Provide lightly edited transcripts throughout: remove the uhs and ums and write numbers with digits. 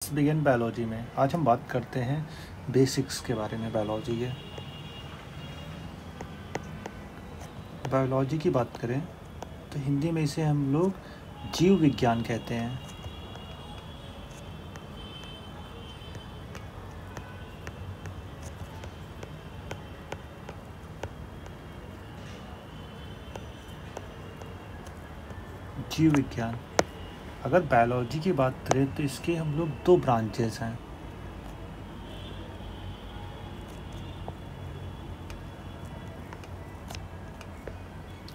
Begin biology में आज हम बात करते हैं बेसिक्स के बारे में। बायोलॉजी के बायोलॉजी की बात करें तो हिंदी में इसे हम लोग जीव विज्ञान कहते हैं। जीव विज्ञान, अगर बायोलॉजी की बात करें तो इसके हम लोग दो ब्रांचेस हैं।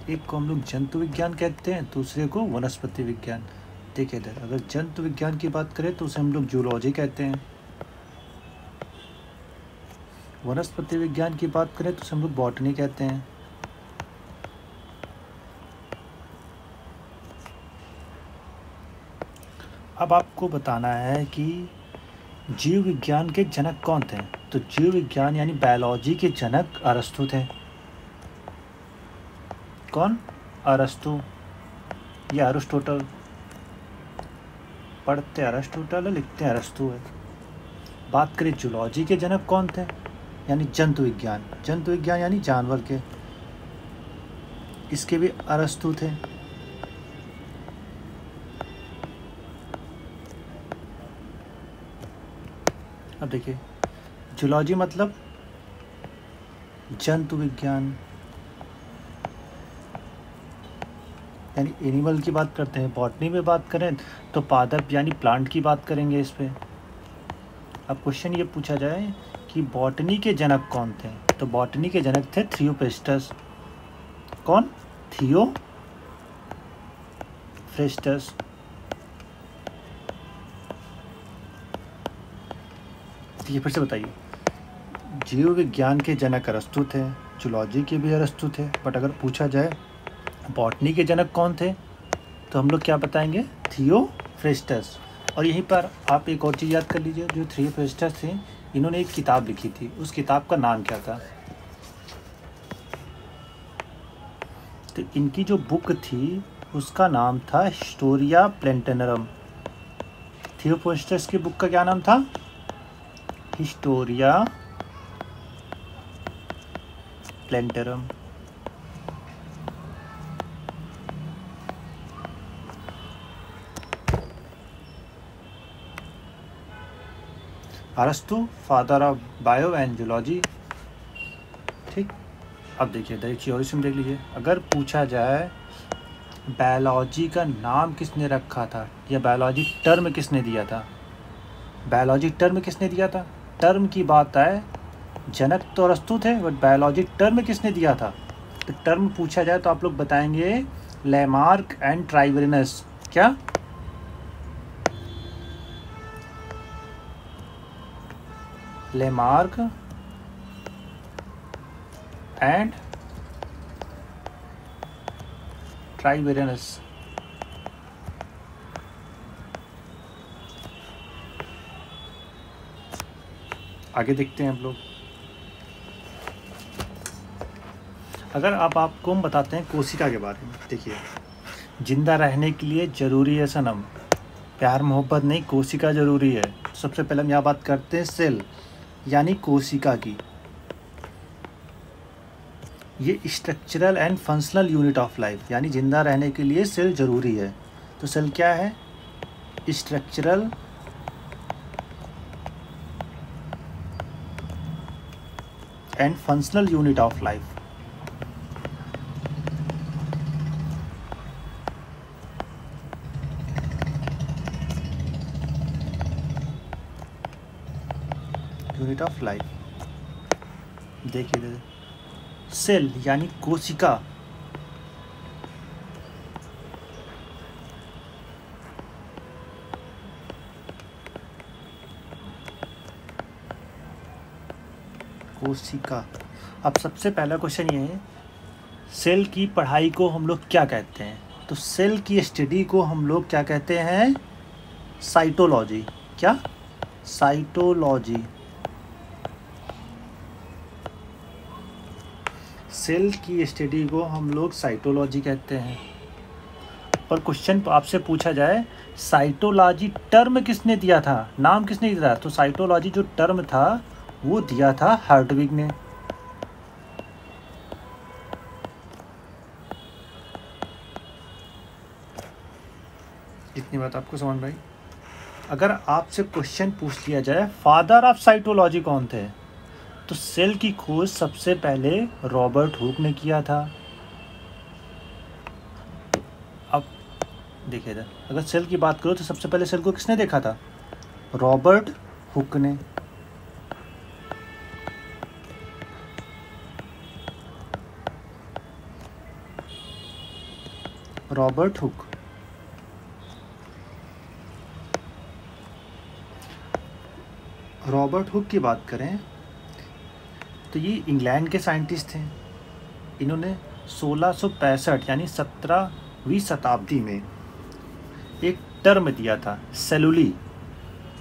एक को हम लोग जंतु विज्ञान कहते हैं, दूसरे को वनस्पति विज्ञान। देखिए इधर, अगर जंतु विज्ञान की बात करें तो उसे हम लोग जूलॉजी कहते हैं। वनस्पति विज्ञान की बात करें तो उसे हम लोग बॉटनी कहते हैं। अब आपको बताना है कि जीव विज्ञान के जनक कौन थे। तो जीव विज्ञान यानी बायोलॉजी के जनक अरस्तु थे। कौन? अरस्तु या अरिस्टोटल। पढ़ते अरिस्टोटल है, लिखते अरस्तु है। बात करें जूलॉजी के जनक कौन थे, यानी जंतु विज्ञान। जंतु विज्ञान यानी जानवर के, इसके भी अरस्तु थे। अब देखिए, जूलॉजी मतलब जंतु विज्ञान यानी एनिमल की बात करते हैं। बॉटनी में बात करें तो पादप यानी प्लांट की बात करेंगे इस पे। अब क्वेश्चन ये पूछा जाए कि बॉटनी के जनक कौन थे, तो बॉटनी के जनक थे थियोफ्रेस्टस। कौन? थियोफ्रेस्टस। ये फिर से बताइए, जीव विज्ञान के जनक अरस्तु थे, जूलॉजी के भी अरस्तु थे, बट अगर पूछा जाए बॉटनी के जनक कौन थे तो हम लोग क्या बताएंगे? थियोफ्रेस्टस। और यहीं पर आप एक और चीज़ याद कर लीजिए, जो थियोफ्रेस्टस थे इन्होंने एक किताब लिखी थी, उस किताब का नाम क्या था? तो इनकी जो बुक थी उसका नाम था हिस्टोरिया प्लेंटेनरम। थियोफ्रेस्टस की बुक का क्या नाम था? हिस्टोरिया प्लेंटेनरम। अरस्तु father of bio and zoology. ठीक, अब देखिए इधर एक चीज़ और इसमें देख लीजिए, अगर पूछा जाए बायोलॉजी का नाम किसने रखा था या बायोलॉजी टर्म किसने दिया था, बायोलॉजी टर्म किसने दिया था? टर्म की बात आए, जनक तो अरस्तु थे, बट बायोलॉजी टर्म किसने दिया था? तो टर्म पूछा जाए तो आप लोग बताएंगे लेमार्क एंड ट्राइवेरिनस। क्या? Lamarck and Treviranus. आगे देखते हैं हम लोग। अगर आपको हम बताते हैं कोशिका के बारे में, देखिए जिंदा रहने के लिए ज़रूरी है सनम, प्यार मोहब्बत नहीं, कोशिका ज़रूरी है। सबसे पहले हम यहाँ बात करते हैं सेल यानी कोशिका की। ये structural and functional unit of life, यानी जिंदा रहने के लिए सेल ज़रूरी है। तो सेल क्या है? Structural and functional unit of life. Unit of life. देखिए सेल यानी कोशिका कोशिका। अब सबसे पहला क्वेश्चन ये है, सेल की पढ़ाई को हम लोग क्या कहते हैं? तो सेल की स्टडी को हम लोग क्या कहते हैं? साइटोलॉजी। क्या? साइटोलॉजी। सेल की स्टडी को हम लोग साइटोलॉजी कहते हैं। और क्वेश्चन आपसे पूछा जाए साइटोलॉजी टर्म किसने दिया था, नाम किसने दिया था, तो साइटोलॉजी जो टर्म था वो दिया था हार्टविग ने। इतनी बात आपको समझ में आई। अगर आपसे क्वेश्चन पूछ लिया जाए फादर ऑफ साइटोलॉजी कौन थे, तो सेल की खोज सबसे पहले रॉबर्ट हुक ने किया था। अब देखिए इधर, अगर सेल की बात करो तो सबसे पहले सेल को किसने देखा था, रॉबर्ट हुक ने। Robert Hooke. रॉबर्ट हुक की बात करें तो ये इंग्लैंड के साइंटिस्ट थे। इन्होंने 1665 यानी 17वीं शताब्दी में एक टर्म दिया था सेलुली।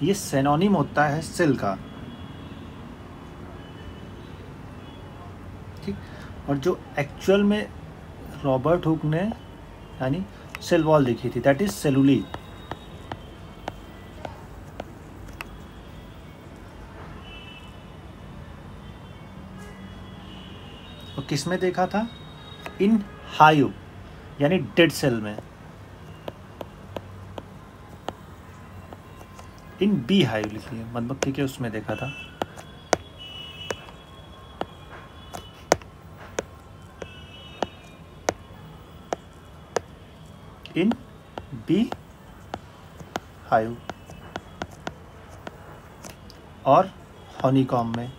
ये सिनोनिम होता है सेल का, ठीक। और जो एक्चुअल में रॉबर्ट हुक ने यानी सेल वॉल देखी थी, दैट इज सेलुली। और किस में देखा था, इन हाइव यानी डेड सेल में, इन बी हाइव लिखिए, मधुमक्खी के उसमें देखा था। इन बी हाइव और हनीकॉम्ब में।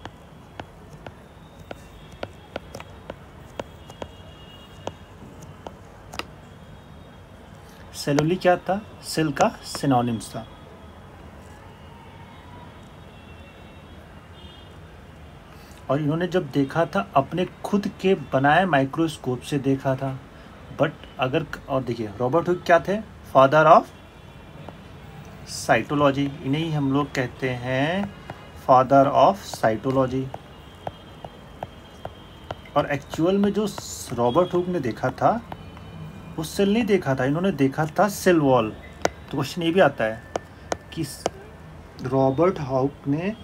सेलुली क्या था, सेल का सिनोनिम्स था। और इन्होंने जब देखा था अपने खुद के बनाए माइक्रोस्कोप से देखा था। बट अगर, और देखिए रॉबर्ट हुक क्या थे, फादर ऑफ साइटोलॉजी, इन्हें ही हम लोग कहते हैं फादर ऑफ साइटोलॉजी। और एक्चुअल में जो रॉबर्ट हुक ने देखा था वो सेल नहीं देखा था, इन्होंने देखा था सेल वॉल। तो क्वेश्चन ये भी आता है कि रॉबर्ट हुक ने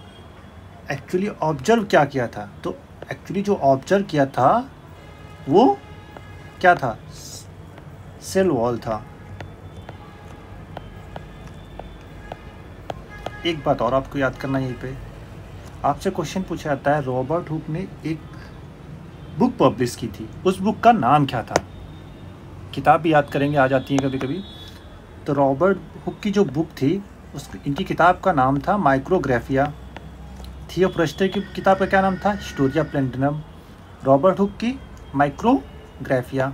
एक्चुअली ऑब्जर्व क्या किया था, तो एक्चुअली जो ऑब्जर्व किया था वो क्या था, सेल वॉल था। एक बात और आपको याद करना, यहीं पे आपसे क्वेश्चन पूछा जाता है रॉबर्ट हुक ने एक बुक पब्लिश की थी, उस बुक का नाम क्या था। किताब भी याद करेंगे, आ जाती है कभी कभी। तो रॉबर्ट हुक की जो बुक थी इनकी किताब का नाम था माइक्रोग्राफिया। थियोफ्रस्टर की किताब का क्या नाम था, हिस्टोरिया प्लैटिनम। रॉबर्ट हुक की माइक्रोग्राफिया।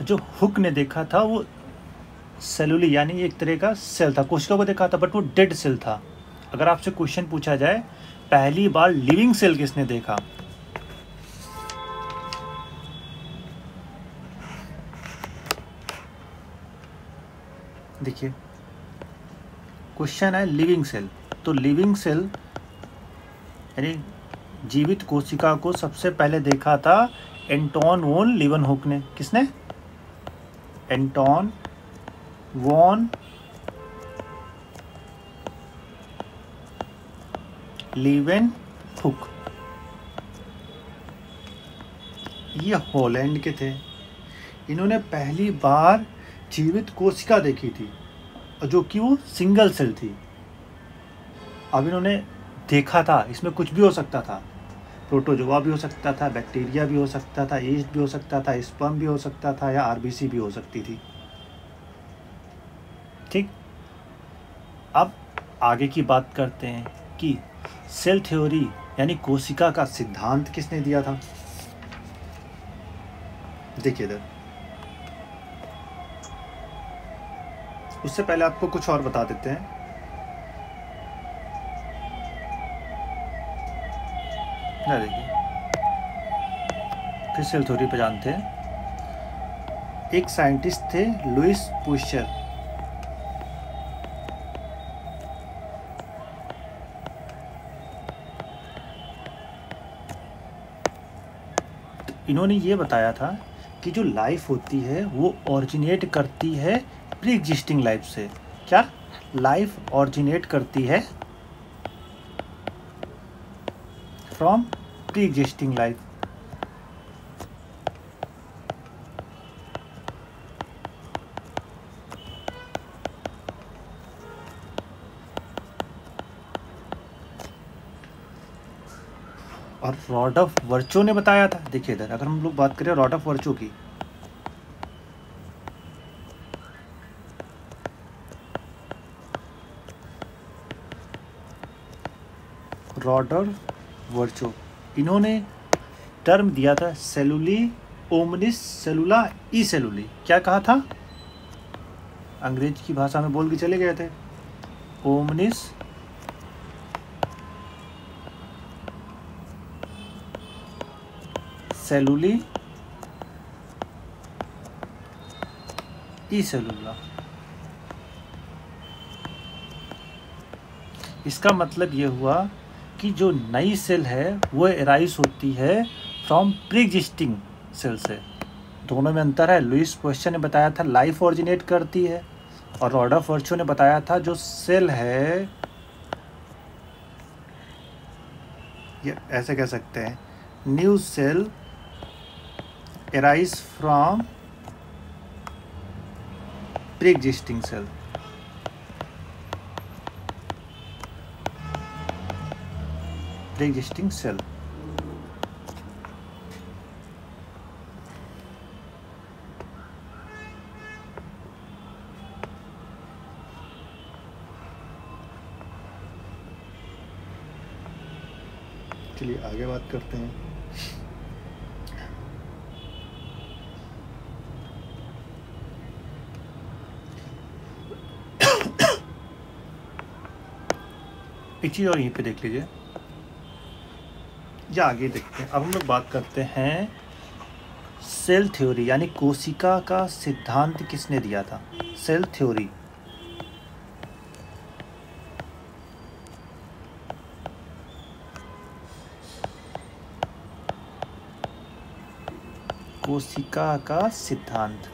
जो हुक ने देखा था वो सेलुली यानी एक तरह का सेल था, कोशिका को देखा था बट वो डेड सेल था। अगर आपसे क्वेश्चन पूछा जाए पहली बार लिविंग सेल किसने देखा, देखिए क्वेश्चन है लिविंग सेल, तो लिविंग सेल यानी जीवित कोशिका को सबसे पहले देखा था एंटोन वॉन लीवनहुक ने। किसने, एंटोन वॉन लीवनहुक। ये हॉलैंड के थे। इन्होंने पहली बार जीवित कोशिका देखी थी जो कि वो सिंगल सेल थी। अब इन्होंने देखा था इसमें कुछ भी हो सकता था, प्रोटोजोआ भी हो सकता था, बैक्टीरिया भी हो सकता था, यीस्ट भी हो सकता था, स्पर्म भी हो सकता था या आरबीसी भी हो सकती थी। ठीक, अब आगे की बात करते हैं कि सेल थ्योरी यानी कोशिका का सिद्धांत किसने दिया था। देखिए इधर, उससे पहले आपको कुछ और बता देते हैं। देखिए फिर सेल थ्योरी पे जानते हैं। एक साइंटिस्ट थे लुइस पास्चर। इन्होंने ये बताया था कि जो लाइफ होती है वो ओरिजिनेट करती है प्री एग्जिस्टिंग लाइफ से। क्या लाइफ ओरिजिनेट करती है फ्रॉम प्री एग्जिस्टिंग लाइफ। और रॉड ऑफ वर्चो ने बताया था, देखिए इधर अगर हम लोग बात करें रॉड ऑफ वर्चो की, रॉड ऑफ वर्चो इन्होंने टर्म दिया था सेलुली ओमनिस सेलुला ई सेलुली। क्या कहा था, अंग्रेज की भाषा में बोल के चले गए थे, ओमनिस सेलुली ई सेलुला। इसका मतलब ये हुआ कि जो नई सेल है वो एराइज होती है फ्रॉम प्री एग्जिस्टिंग सेल से। दोनों में अंतर है। लुइस क्वेश्चन ने बताया था लाइफ ओरिजिनेट करती है, और रॉड ऑफ वर्चो ने बताया था जो सेल है, ये ऐसे कह सकते हैं, new cell arise from pre existing cell. Pre existing cell. चलिए आगे बात करते हैं। एक चीज़ और यहीं पे देख लीजिए, या आगे देखते हैं। अब हम लोग बात करते हैं सेल थ्योरी, यानी कोशिका का सिद्धांत किसने दिया था। सेल थ्योरी, कोशिका का सिद्धांत